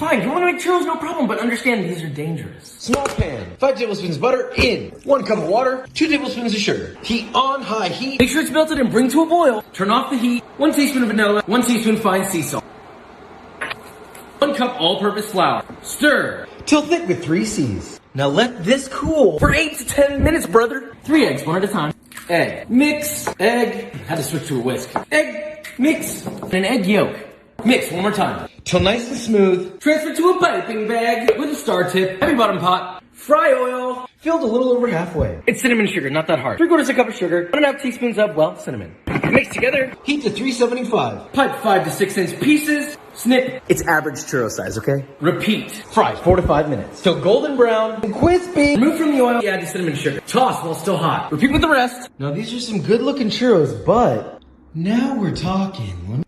Fine, you want to make churros, no problem, but understand these are dangerous. Small pan, 5 tablespoons butter in, 1 cup of water, 2 tablespoons of sugar. Heat on high heat. Make sure it's melted and bring to a boil. Turn off the heat. 1 teaspoon of vanilla, 1 teaspoon fine sea salt. 1 cup all-purpose flour. Stir. Till thick with 3 C's. Now let this cool For 8 to 10 minutes, brother. 3 eggs, one at a time. Egg. Mix. Egg. Had to switch to a whisk. Egg. Mix. And an egg yolk. Mix one more time. till nice and smooth. Transfer to a piping bag with a star tip. Heavy bottom pot. Fry oil. Filled a little over halfway. It's cinnamon sugar, not that hard. 3/4 cup of sugar. 1.5 teaspoons of, well, cinnamon. Mix together. Heat to 375. Pipe 5 to 6 inch pieces. Snip. It's average churro size, okay? Repeat. Fry 4 to 5 minutes. Till golden brown and crispy. Remove from the oil. Add the cinnamon sugar. Toss while still hot. Repeat with the rest. Now these are some good looking churros, but now we're talking.